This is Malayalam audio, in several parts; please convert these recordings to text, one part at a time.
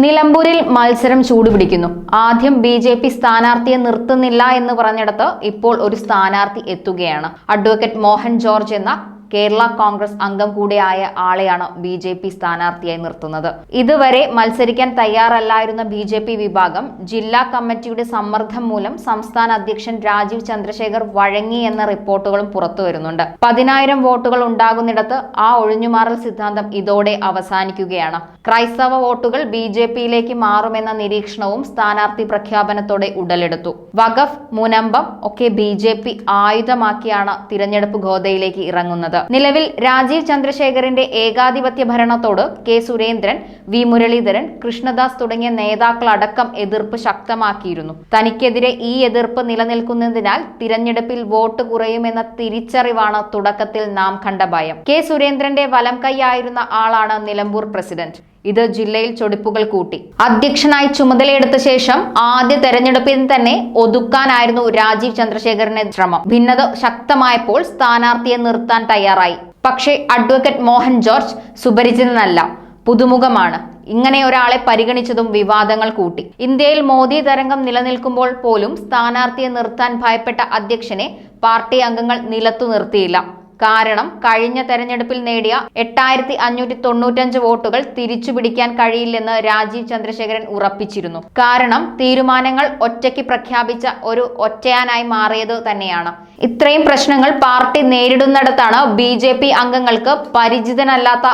നിലമ്പൂരിൽ മത്സരം ചൂടുപിടിക്കുന്നു. ആദ്യം ബി.ജെ.പി. സ്ഥാനാർത്ഥിയെ നിർത്തുന്നില്ല എന്ന് പറഞ്ഞിടത്ത് ഇപ്പോൾ ഒരു സ്ഥാനാർത്ഥി എത്തുകയാണ്. അഡ്വക്കേറ്റ് മോഹൻ ജോർജ് എന്ന കേരള കോൺഗ്രസ് അംഗം കൂടിയായ ആളെയാണ് ബി.ജെ.പി. സ്ഥാനാർത്ഥിയായി നിർത്തുന്നത്. ഇതുവരെ മത്സരിക്കാൻ തയ്യാറല്ലായിരുന്ന ബി.ജെ.പി. വിഭാഗം ജില്ലാ കമ്മിറ്റിയുടെ സമ്മർദ്ദം മൂലം സംസ്ഥാന അധ്യക്ഷൻ രാജീവ് ചന്ദ്രശേഖർ വഴങ്ങി എന്ന റിപ്പോർട്ടുകളും പുറത്തുവരുന്നുണ്ട്. 10,000 വോട്ടുകൾ ഉണ്ടാകുന്നിടത്ത് ആ ഒഴിഞ്ഞുമാറൽ സിദ്ധാന്തം ഇതോടെ അവസാനിക്കുകയാണ്. ക്രൈസ്തവ വോട്ടുകൾ ബി.ജെ.പിയിലേക്ക് മാറുമെന്ന നിരീക്ഷണവും സ്ഥാനാർത്ഥി പ്രഖ്യാപനത്തോടെ ഉടലെടുത്തു. വഖഫ്, മുനമ്പം ഒക്കെ ബി.ജെ.പി. ആയുധമാക്കിയാണ് തിരഞ്ഞെടുപ്പ് ഗോദയിലേക്ക് ഇറങ്ങുന്നത്. നിലവിൽ രാജീവ് ചന്ദ്രശേഖറിന്റെ ഏകാധിപത്യ ഭരണത്തോട് കെ സുരേന്ദ്രൻ, വി മുരളീധരൻ, കൃഷ്ണദാസ് തുടങ്ങിയ നേതാക്കളടക്കം എതിർപ്പ് ശക്തമാക്കിയിരുന്നു. തനിക്കെതിരെ ഈ എതിർപ്പ് നിലനിൽക്കുന്നതിനാൽ തിരഞ്ഞെടുപ്പിൽ വോട്ട് കുറയുമെന്ന തിരിച്ചറിവാണ് തുടക്കത്തിൽ നാം കണ്ട ഭയം. കെ സുരേന്ദ്രന്റെ വലം കൈയായിരുന്ന ആളാണ് നിലമ്പൂർ പ്രസിഡന്റ്. ഇത് ജില്ലയിൽ ചൊടിപ്പുകൾ കൂട്ടി. അധ്യക്ഷനായി ചുമതലയെടുത്ത ശേഷം ആദ്യ തെരഞ്ഞെടുപ്പിൽ തന്നെ ഒതുക്കാനായിരുന്നു രാജീവ് ചന്ദ്രശേഖറിന്റെ ശ്രമം. ഭിന്നത ശക്തമായപ്പോൾ സ്ഥാനാർത്ഥിയെ നിർത്താൻ തയ്യാറായി. പക്ഷേ അഡ്വക്കേറ്റ് മോഹൻ ജോർജ് സുപരിചിതനല്ല, പുതുമുഖമാണ്. ഇങ്ങനെ ഒരാളെ പരിഗണിച്ചതും വിവാദങ്ങൾ കൂട്ടി. ഇന്ത്യയിൽ മോദി തരംഗം നിലനിൽക്കുമ്പോൾ പോലും സ്ഥാനാർത്ഥിയെ നിർത്താൻ ഭയപ്പെട്ട അധ്യക്ഷനെ പാർട്ടി അംഗങ്ങൾ നിലത്തു നിർത്തിയില്ല. കാരണം കഴിഞ്ഞ തെരഞ്ഞെടുപ്പിൽ നേടിയ 8,595 വോട്ടുകൾ തിരിച്ചുപിടിക്കാൻ കഴിയില്ലെന്ന് രാജീവ് ചന്ദ്രശേഖരൻ ഉറപ്പിച്ചിരുന്നു. കാരണം തീരുമാനങ്ങൾ ഒറ്റയ്ക്ക് പ്രഖ്യാപിച്ച ഒരു ഒറ്റയാനായി മാറിയത് തന്നെയാണ്. ഇത്രയും പ്രശ്നങ്ങൾ പാർട്ടി നേരിടുന്നിടത്താണ് ബി.ജെ.പി. അംഗങ്ങൾക്ക് പരിചിതനല്ലാത്ത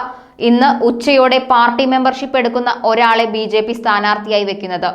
ഇന്ന് ഉച്ചയോടെ പാർട്ടി മെമ്പർഷിപ്പ് എടുക്കുന്ന ഒരാളെ ബി.ജെ.പി. സ്ഥാനാർത്ഥിയായി വെക്കുന്നത്.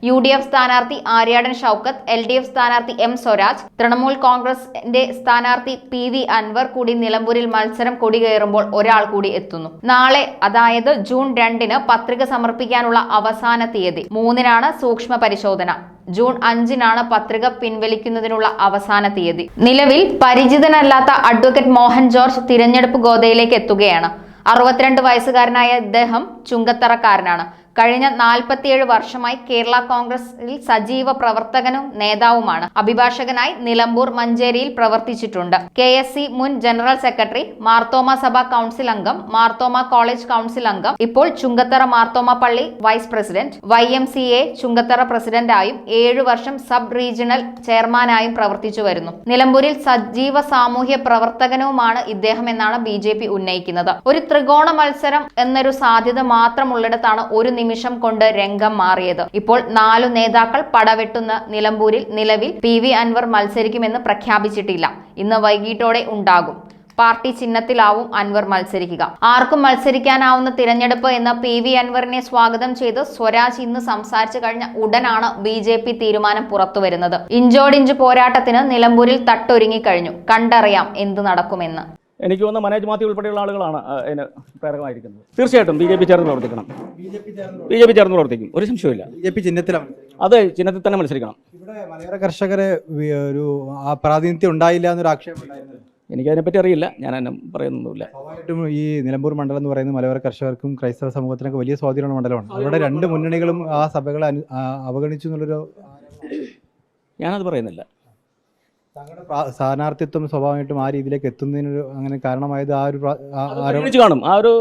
യു.ഡി.എഫ്. സ്ഥാനാർത്ഥി ആര്യാടൻ ഷൗക്കത്ത്, എൽ.ഡി.എഫ്. സ്ഥാനാർത്ഥി എം സ്വരാജ്, തൃണമൂൽ കോൺഗ്രസിന്റെ സ്ഥാനാർത്ഥി പി.വി. അൻവർ കൂടി നിലമ്പൂരിൽ മത്സരം കൊടികയറുമ്പോൾ ഒരാൾ കൂടി എത്തുന്നു. നാളെ, അതായത് ജൂൺ 2-ന് പത്രിക സമർപ്പിക്കാനുള്ള അവസാന തീയതി. 3-നാണ് സൂക്ഷ്മ പരിശോധന. ജൂൺ 5-നാണ് പത്രിക പിൻവലിക്കുന്നതിനുള്ള അവസാന തീയതി. നിലവിൽ പരിചിതനല്ലാത്ത അഡ്വക്കേറ്റ് മോഹൻ ജോർജ് തിരഞ്ഞെടുപ്പ് ഗോദയിലേക്ക് എത്തുകയാണ്. 62 വയസ്സുകാരനായ ഇദ്ദേഹം ചുങ്കത്തറക്കാരനാണ്. കഴിഞ്ഞ 47 വർഷമായി കേരള കോൺഗ്രസിൽ സജീവ പ്രവർത്തകനും നേതാവുമാണ്. അഭിഭാഷകനായി നിലമ്പൂർ, മഞ്ചേരിയിൽ പ്രവർത്തിച്ചിട്ടുണ്ട്. KSC മുൻ ജനറൽ സെക്രട്ടറി, മാർത്തോമ സഭ കൗൺസിൽ അംഗം, മാർത്തോമ കോളേജ് കൗൺസിൽ അംഗം, ഇപ്പോൾ ചുങ്കത്തറ മാർത്തോമ പള്ളി വൈസ് പ്രസിഡന്റ്, YMCA ചുങ്കത്തറ പ്രസിഡന്റായും 7 വർഷം സബ് റീജിയണൽ ചെയർമാനായും പ്രവർത്തിച്ചു വരുന്നു. നിലമ്പൂരിൽ സജീവ സാമൂഹ്യ പ്രവർത്തകനുമാണ് ഇദ്ദേഹം എന്നാണ് ബി.ജെ.പി. ഉന്നയിക്കുന്നത്. ഒരു ത്രികോണ മത്സരം എന്നൊരു സാധ്യത മാത്രമുള്ളിടത്താണ് ഒരു നിമിഷം കൊണ്ട് രംഗം മാറിയത്. ഇപ്പോൾ 4 നേതാക്കൾ പടവെട്ടുന്ന നിലമ്പൂരിൽ നിലവിൽ പി.വി. അൻവർ മത്സരിക്കുമെന്ന് പ്രഖ്യാപിച്ചിട്ടില്ല. ഇന്ന് വൈകിട്ടോടെ ഉണ്ടാകും. പാർട്ടി ചിഹ്നത്തിലാവും അൻവർ മത്സരിക്കുക. ആർക്കും മത്സരിക്കാനാവുന്ന തിരഞ്ഞെടുപ്പ് എന്ന പി.വി. അൻവറിനെ സ്വാഗതം ചെയ്ത് സ്വരാജ് ഇന്ന് സംസാരിച്ചു കഴിഞ്ഞ ഉടനാണ് ബി.ജെ.പി. തീരുമാനം പുറത്തുവരുന്നത്. ഇഞ്ചോടിഞ്ച് പോരാട്ടത്തിന് നിലമ്പൂരിൽ തട്ടൊരുങ്ങിക്കഴിഞ്ഞു. കണ്ടറിയാം എന്ത് നടക്കുമെന്ന്. എനിക്ക് തോന്നുന്ന മനോജ് മാത്യു ഉൾപ്പെടെയുള്ള ആളുകളാണ് അതിന് പ്രേരകമായിരിക്കുന്നത്. തീർച്ചയായിട്ടും ബി.ജെ.പി. ചേർന്ന് പ്രവർത്തിക്കണം. ബി.ജെ.പി. ചേർന്ന് പ്രവർത്തിക്കും, ഒരു സംശയമില്ല. ബി.ജെ.പി. ചിഹ്നത്തിലാണ്. അതെ, ചിഹ്നത്തിൽ തന്നെ മത്സരിക്കണം. ഇവിടെ മലയോര കർഷകരെ ഒരു പ്രാതിനിധ്യം ഉണ്ടായില്ല എന്നൊരു ആക്ഷേപം ഉണ്ടായിരുന്നു. എനിക്കതിനെപ്പറ്റി അറിയില്ല, ഞാൻ എന്നെ പറയുന്നൊന്നുമില്ല. സ്വാഭാവികമായിട്ടും ഈ നിലമ്പൂർ മണ്ഡലം എന്ന് പറയുന്നത് മലയോര കർഷകർക്കും ക്രൈസ്തവ സമൂഹത്തിനൊക്കെ വലിയ സ്വാധീനമുള്ള മണ്ഡലമാണ്. അവിടെ 2 മുന്നണികളും ആ സഭകളെ അവഗണിച്ചു എന്നുള്ളൊരു ഞാനത് പറയുന്നില്ല. താങ്കളുടെ സ്ഥാനാർത്ഥിത്വം സ്വാഭാവികമായിട്ടും ആ രീതിയിലേക്ക് എത്തുന്നതിനൊരു അങ്ങനെ കാരണമായത് ആ ഒരു പരിഗണിച്ച് കാണും, ആ ഒരു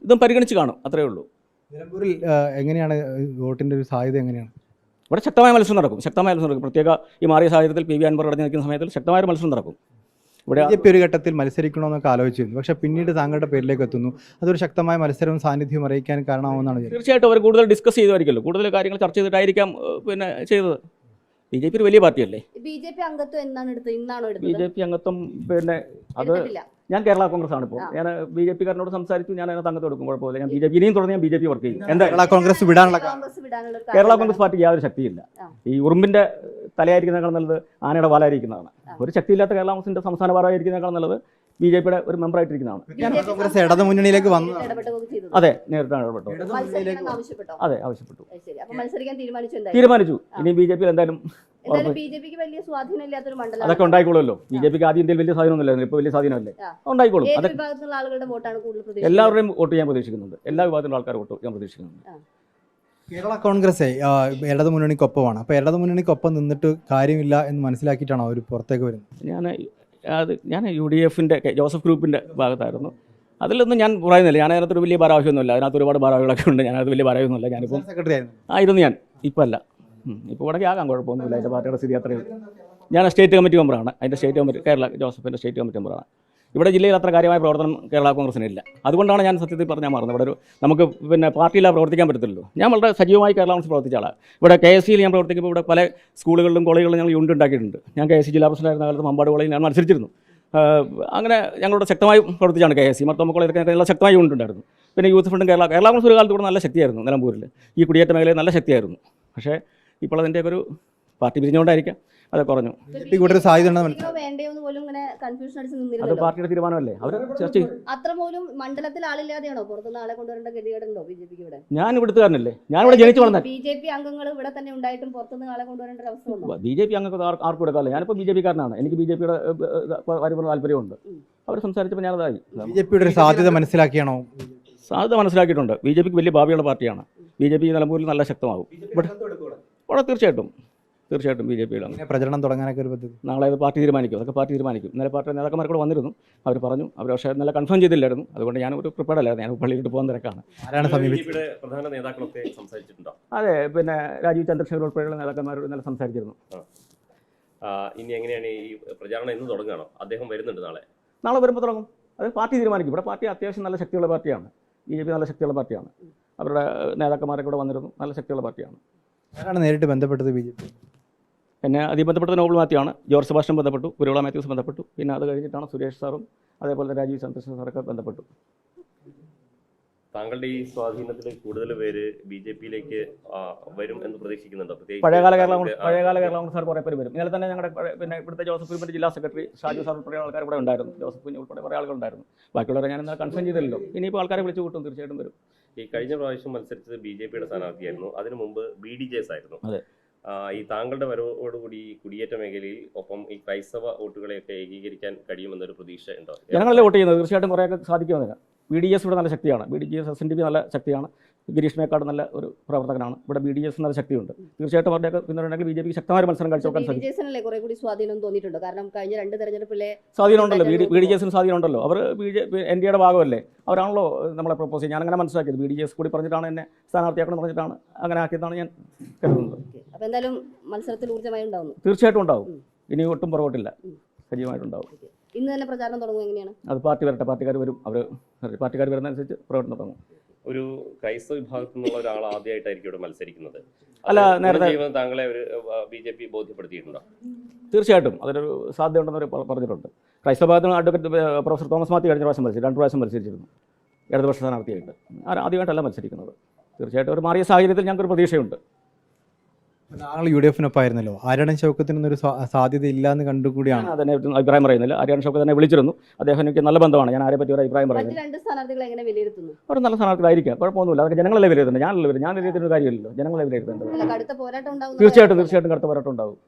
ഇതും പരിഗണിച്ച് കാണും, അത്രേ ഉള്ളൂ. നിലമ്പൂരിൽ എങ്ങനെയാണ് വോട്ടിൻ്റെ ഒരു സാധ്യത എങ്ങനെയാണ്? ഇവിടെ ശക്തമായ മത്സരം നടക്കും. പ്രത്യേക ഈ മാറിയ സാഹചര്യത്തിൽ പി.വി. അൻവർ അടഞ്ഞു നിൽക്കുന്ന സമയത്തിൽ ശക്തമായ മത്സരം നടക്കും. ഇവിടെ ബി.ജെ.പി. ഒരു ഘട്ടത്തിൽ മത്സരിക്കണമെന്നൊക്കെ ആലോചിച്ചിരുന്നു. പക്ഷേ പിന്നീട് താങ്കളുടെ പേരിലേക്ക് എത്തുന്നു. അതൊരു ശക്തമായ മത്സരവും സാന്നിധ്യവും അറിയിക്കാൻ കാരണമാവുമെന്നാണ്. തീർച്ചയായിട്ടും അവർ കൂടുതൽ ഡിസ്കസ് ചെയ്തുമായിരിക്കുമല്ലോ, കൂടുതൽ കാര്യങ്ങൾ ചർച്ച ചെയ്തിട്ടായിരിക്കാം ചെയ്തത്. ബി.ജെ.പി. ഒരു വലിയ പാർട്ടിയല്ലേ. ബി.ജെ.പി. അംഗത്വം എന്നാണ് എടുത്തത്? ഇന്നാണോ എടുത്തത്? ബി.ജെ.പി. അംഗത്വം അത് ഞാൻ കേരള കോൺഗ്രസ് ആണ്. ഇപ്പോൾ ഞാൻ ബി.ജെ.പി. കാരനോട് സംസാരിച്ചു, ഞാൻ അതിനകത്ത് അംഗത്വം എടുക്കും, കുഴപ്പമില്ല. ഞാൻ ബി.ജെ.പി. ഇനിയും തുടർന്ന് ഞാൻ ബി.ജെ.പി. വർക്ക് ചെയ്യും. എന്താ കേരള കോൺഗ്രസ് വിടാനുള്ള കേരള കോൺഗ്രസ് പാർട്ടിക്ക് യാതൊരു ശക്തിയില്ല. ഈ ഉറുമ്പിന്റെ തലയായിരിക്കുന്നതിനേക്കാൾ നല്ലത് ആനയുടെ വാലായിരിക്കുന്നതാണ്. ഒരു ശക്തിയില്ലാത്ത കേരള കോൺഗ്രസിന്റെ സംസ്ഥാന ഭാരമായിരിക്കുന്നതിനേക്കാൾ നല്ലത് ബി.ജെ.പിയുടെ ഒരു മെമ്പറായിട്ടിരിക്കുന്നതാണ്. കോൺഗ്രസ് ഇടതു മുന്നണിയിലേക്ക് വന്നു. അതെ, നേരിട്ടാണ് ഇടപെട്ടു. അതെ, ആവശ്യപ്പെട്ടു, തീരുമാനിച്ചു. ഇനി ബി.ജെ.പി. എന്തായാലും അതൊക്കെ ഉണ്ടായിക്കോളുമല്ലോ. ബി.ജെ.പിക്ക് ആദ്യം ഇന്ത്യയിൽ വലിയ സ്വാധീനമൊന്നുമില്ലായിരുന്നു, ഇപ്പോൾ വലിയ സ്വാധീനമല്ലേ, ഉണ്ടായിക്കോളും. എല്ലാവരുടെയും വോട്ട് ഞാൻ പ്രതീക്ഷിക്കുന്നുണ്ട്. എല്ലാ വിഭാഗത്തിലുള്ള ആൾക്കാർ വോട്ട് ഞാൻ പ്രതീക്ഷിക്കുന്നുണ്ട്. കേരള കോൺഗ്രസ് ഇടതു മുന്നണിക്കൊപ്പമാണ്. അപ്പോൾ ഇടതു മുന്നണിക്കൊപ്പം നിന്നിട്ട് കാര്യമില്ല എന്ന് മനസ്സിലാക്കിയിട്ടാണോ അവർ പുറത്തേക്ക് വരുന്നത്? ഞാൻ UDF-ന്റെ ജോസഫ് ഗ്രൂപ്പിൻ്റെ ഭാഗത്തായിരുന്നു. അതിലൊന്നും ഞാൻ പറയുന്നില്ല. ഞാൻ അതിനകത്തൊരു വലിയ ഭാരവാഹിയൊന്നുമില്ല. അതിനകത്ത് ഒരുപാട് ഭാരവാഹികളൊക്കെ ഉണ്ട്. ഞാനത് വലിയ ഭാരവാഹിയൊന്നുമില്ല. ഞാനിപ്പോൾ സെക്രട്ടറി ആയിരുന്നു. ആയിരുന്നു ഞാൻ. ഇപ്പോൾ അല്ല. ഇപ്പോൾ ഇവിടേക്ക് ആകാൻ കുഴപ്പമൊന്നുമില്ല. എൻ്റെ പാർട്ടിയുടെ സ്ഥിതി അത്രയും. ഞാൻ സ്റ്റേറ്റ് കമ്മിറ്റി മെമ്പറാണ്. അതിൻ്റെ സ്റ്റേറ്റ് കമ്മിറ്റി കേരള ജോസഫിൻ്റെ സ്റ്റേറ്റ് കമ്മിറ്റി മെമ്പറാണ്. ഇവിടെ ജില്ലയിൽ അത്ര കാര്യമായ പ്രവർത്തനം കേരള കോൺഗ്രസിനില്ല. അതുകൊണ്ടാണ് ഞാൻ സത്യത്തിൽ പറഞ്ഞാൽ മാറുന്നത്. ഇവിടെ നമുക്ക് പാർട്ടിയിലാണ് പ്രവർത്തിക്കാൻ പറ്റത്തില്ലല്ലോ. ഞാൻ വളരെ സജീവമായി കേരള കോൺഗ്രസ് പ്രവർത്തിച്ച ആളാണ്. ഇവിടെ KSCയിൽ ഞാൻ പ്രവർത്തിക്കുമ്പോൾ ഇവിടെ പല സ്കൂളുകളിലും കോളേജുകളിലും ഞങ്ങൾ യൂണിറ്റ് ഉണ്ടാക്കിയിട്ടുണ്ട്. ഞാൻ KSC ജില്ലാ പ്രസിഡന്റായിരുന്ന കാലത്ത് മമ്പാട് കോളേജിൽ ഞാൻ മത്സരിച്ചിരുന്നു. അങ്ങനെ ഞങ്ങളുടെ ശക്തമായി പ്രവർത്തിച്ചാണ് KSC. മർത്തോമ കോളേജിലൊക്കെ നല്ല ശക്തമായി യൂണിറ്റ് ഉണ്ടായിരുന്നു. പിന്നെ യൂത്ത് ഫ്രണ്ടും കേരള കോൺഗ്രസ് ഒരു കാലത്ത് ഇവിടെ നല്ല ശക്തിയായിരുന്നു. നിലമ്പൂരിൽ ഈ കുടിയേറ്റ മേഖലയിൽ നല്ല ശക്തിയായിരുന്നു. പക്ഷേ ഇപ്പോൾ അതിൻ്റെയൊക്കെ ഒരു പാർട്ടി പിരിഞ്ഞുകൊണ്ടായിരിക്കാം അത് കുറഞ്ഞു. കൂടുതൽ സാധ്യത ഉണ്ടെന്ന് മനസ്സിലായി. വേണ്ടയോന്ന് പോലും ഇങ്ങനെ കൺഫ്യൂഷൻ അടിച്ച് അത് നിന്നിരുന്നല്ലോ. പാർട്ടിയുടെ തീരുമാനമല്ലേ, അവർ ചർച്ച ചെയ്യും. അത്ര പോലും മണ്ഡലത്തിൽ ആളില്ലാതെയാണോ പുറത്തുനിന്ന് ആളെ കൊണ്ടുവരേണ്ട ഗതികേടുണ്ടോ ബിജെപിക്ക് ഇവിടെ? ഞാൻ ഇവിടുത്തുകാരനല്ലേ, ഞാൻ ഇവിടെ ജനിച്ചു വളർന്നത്. ബിജെപി അംഗങ്ങൾ ഇവിടെ തന്നെ ഉണ്ടായിട്ടും പുറത്തുനിന്ന് ആളെ കൊണ്ടുവരേണ്ട ഒരു അവസ്ഥ വന്നു. BJP അംഗങ്ങൾക്ക് ആർക്കും കൊടുക്കാറില്ല. ഞാനിപ്പോൾ BJP-കാരനാണ്. എനിക്ക് BJP-യുടെ വരുമ്പോൾ താല്പര്യമുണ്ട്. അവർ സംസാരിച്ചപ്പോൾ ഞാനതായി. BJP-യുടെ ഒരു സാധ്യത മനസ്സിലാക്കിയാണോ? സാധ്യത മനസ്സിലാക്കിയിട്ടുണ്ട്. BJP-ക്ക് വലിയ ഭാവിയുള്ള പാർട്ടിയാണ്. BJP നിലമ്പൂരിൽ നല്ല ശക്തമാകും. ഇവിടെ തീർച്ചയായിട്ടും BJP-യുടെ പ്രചരണം തുടങ്ങാനൊക്കെ ഒരു പദ്ധതി നാളെ അത് പാർട്ടി തീരുമാനിക്കും. അതൊക്കെ പാർട്ടി തീരുമാനിക്കും. ഇന്നലെ പാർട്ടി നേതാക്കന്മാർ കൂടെ വന്നിരുന്നു. അവർ പറഞ്ഞു. അവർ പക്ഷേ ഇന്നലെ കൺഫേം ചെയ്തില്ലായിരുന്നു. അതുകൊണ്ട് ഞാൻ ഒരു പ്രിപ്പയർഡ് അല്ലായിരുന്നു. ഞാൻ പള്ളിയിലിട്ട് പോകാൻ തിരക്കാണ്. ആരാണ് സമീപിച്ചത്? പ്രധാന നേതാക്കളൊക്കെ സംസാരിച്ചിട്ടുണ്ടോ? അതെ, പിന്നെ രാജീവ് ചന്ദ്രശേഖർ ഉൾപ്പെടെയുള്ള നേതാക്കന്മാർ ഇന്നലെ സംസാരിച്ചിരുന്നു. ഇനി എങ്ങനെയാണ് ഈ പ്രചാരണം ഇന്ന് തുടങ്ങുകയാണോ? അദ്ദേഹം വരുന്നുണ്ട് നാളെ വരുമ്പോൾ തുടങ്ങും. അത് പാർട്ടി തീരുമാനിക്കും. ഇവിടെ പാർട്ടി അത്യാവശ്യം നല്ല ശക്തിയുള്ള പാർട്ടിയാണ്. BJP നല്ല ശക്തിയുള്ള പാർട്ടിയാണ്. അവരുടെ നേതാക്കന്മാരൊക്കെ കൂടെ വന്നിരുന്നു. നല്ല ശക്തിയുള്ള പാർട്ടിയാണ്. ആരാണ് നേരിട്ട് ബന്ധപ്പെട്ടത് BJP? എന്നെ അതിൽ ബന്ധപ്പെട്ട നോബൽ മാത്യുവാണ്. ജോർജ് സെബാസ്റ്റ്യൻ ബന്ധപ്പെട്ടു. കുരുവിള മാത്യൂസ് ബന്ധപ്പെട്ടു. പിന്നെ അത് കഴിഞ്ഞിട്ടാണ് സുരേഷ് സാറും അതേപോലെ രാജീവ് ചന്ദ്രശേഖർ സാറൊക്കെ ബന്ധപ്പെട്ടു. താങ്കളുടെ ഈ സ്വാധീനത്തിൽ കൂടുതൽ പേര് BJP-യിലേക്ക് വരും എന്ന് പ്രതീക്ഷിക്കുന്നുണ്ടോ? പഴയകാല കേരള കോൺഗ്രസ് സാർ കുറേ പേര് വരും. ഇന്നലെ തന്നെ ഞങ്ങളുടെ പിന്നെ ഇവിടുത്തെ ജോസഫ് കുഞ്ഞിൻ്റെ ജില്ലാ സെക്രട്ടറി ഷാജു സാർ ഉൾപ്പെടെ ആൾക്കാർ ഇവിടെ ഉണ്ടായിരുന്നു. ജോസഫ് കുഞ്ഞ് ഉൾപ്പെടെ കുറേ ആളുകളുണ്ടായിരുന്നു. ബാക്കിയുള്ളവരെ ഞാൻ ഇന്നലെ കൺഫേം ചെയ്തല്ലോ. ഇനിയിപ്പോൾ ആൾക്കാരെ വിളിച്ചു കൂട്ടും. തീർച്ചയായിട്ടും വരും. ഈ കഴിഞ്ഞ പ്രാവശ്യം മത്സരിച്ചത് BJP-യുടെ സ്ഥാനാർത്ഥിയായിരുന്നു. അതിനു മുമ്പ് BDJS ആയിരുന്നു. അതെ. ഈ താങ്കളുടെ വരവോടുകൂടി കുടിയേറ്റ മേഖലയിൽ ഒപ്പം ഈ ക്രൈസ്തവ വോട്ടുകളെയൊക്കെ ഏകീകരിക്കാൻ കഴിയുമെന്നൊരു പ്രതീക്ഷ ഉണ്ടോ? ഞങ്ങളല്ലേ വോട്ട് ചെയ്യുന്നത്. തീർച്ചയായിട്ടും കുറേയൊക്കെ സാധിക്കുമെന്നില്ല. BDS ഇവിടെ നല്ല ശക്തിയാണ്. BDS SNDP നല്ല ശക്തിയാണ്. ഗിരീഷ് മേക്കാട് നല്ല ഒരു പ്രവർത്തകനാണ്. ഇവിടെ BDS നല്ല ശക്തിയുണ്ട്. തീർച്ചയായിട്ടും അവരുടെയൊക്കെ പിന്തുണയുണ്ടെങ്കിൽ BJP ശക്തമായ മത്സരം കാഴ്ചവെക്കാൻ സാധിക്കും. BDS-നല്ലേ കുറെ കൂടി സ്വാധീനം തോന്നിയിട്ടുണ്ടോ? കാരണം കഴിഞ്ഞ 2 തെരഞ്ഞെടുപ്പിലെ സ്വാധീനമുണ്ടല്ലോ. BDS-ന് സ്വാധീനമുണ്ടല്ലോ. അവർ NDA-യുടെ ഭാഗമല്ലേ. അവരാണല്ലോ നമ്മളെ പ്രപ്പോസ് ചെയ്യുന്നത്. ഞാനങ്ങനെ മനസ്സിലാക്കിയത്. BDS കൂടി പറഞ്ഞിട്ടാണ് എന്നെ സ്ഥാനാർത്ഥിയാക്കണം പറഞ്ഞിട്ടാണ് അങ്ങനെ ആക്കിയതാണ് ഞാൻ കരുതുന്നത്. അപ്പോൾ എന്തായാലും മത്സരത്തിൽ ഊർജ്ജമായി ഉണ്ടാവുന്നു. തീർച്ചയായിട്ടും ഉണ്ടാവും. ഇനി ഒട്ടും പുറകോട്ടില്ല. സജീവമായിട്ടുണ്ടാവും. ഇന്ന് തന്നെ പ്രചാരണം തുടങ്ങും. എങ്ങനെയാണ്? അത് പാർട്ടി വരട്ടെ. പാർട്ടിക്കാർ വരും. പാർട്ടിക്കാർ വരുന്നതനുസരിച്ച് പ്രവർത്തനം തുടങ്ങും. ഒരു ക്രൈസ്തവ വിഭാഗത്തിൽ നിന്നുള്ള ഒരാൾ ആദ്യമായിട്ടായിരിക്കും ഇവിടെ മത്സരിക്കുന്നത്. അല്ല, നേരത്തെ താങ്കളെ ഒരു BJP ബോധ്യപ്പെടുത്തിയിട്ടുണ്ടോ? തീർച്ചയായിട്ടും അതിനൊരു സാധ്യത ഉണ്ടെന്ന് പറഞ്ഞിട്ടുണ്ട്. ക്രൈസ്തവ വിഭാഗത്തിൽ അഡ്വക്കേറ്റ് പ്രൊഫസർ തോമസ് മാത്യു കഴിഞ്ഞ പ്രാവശ്യം മത്സരിച്ചു. 2 പ്രാവശ്യം മത്സരിച്ചിരുന്നു. ഇടതുപക്ഷ സ്ഥാനാർത്ഥിയായിട്ട്. ആദ്യമായിട്ടല്ല മത്സരിക്കുന്നത്. തീർച്ചയായിട്ടും ഒരു മാറിയ സാഹചര്യത്തിൽ ഞങ്ങൾക്കൊരു പ്രതീക്ഷയുണ്ട്. താങ്കൾ UDF-നൊപ്പമായിരുന്നല്ലോ. ആര്യടൻ ഷൗക്കത്തിനൊരു സാധ്യത ഇല്ല എന്ന് കണ്ടുകൂടിയാണ്. അതിനെ അഭിപ്രായം പറയുന്നില്ല. ആര്യടൻ ഷൗക്കത്ത് തന്നെ വിളിച്ചിരുന്നു. അദ്ദേഹം എനിക്ക് നല്ല ബന്ധമാണ്. ഞാൻ ആരെ പറ്റി ഒരു അഭിപ്രായം പറയുന്നത്. മറ്റ് 2 സ്ഥാനാർത്ഥികളെ എങ്ങനെ വിലയിരുത്തുന്നു? അവർ നല്ല സ്ഥാനാർത്ഥികളായിരിക്കാം. കുഴപ്പമൊന്നുമില്ല. അതൊക്കെ ജനങ്ങളെ വിലയിരുത്തുന്നത്. ഞാൻ വിലയിരുത്തേണ്ട കാര്യമില്ലല്ലോ. ജനങ്ങളെ വിലയിരുത്തേണ്ടത്. കടുത്ത പോരാട്ടം ഉണ്ടാവും. തീർച്ചയായിട്ടും കടുത്ത പോരാട്ടം ഉണ്ടാവും.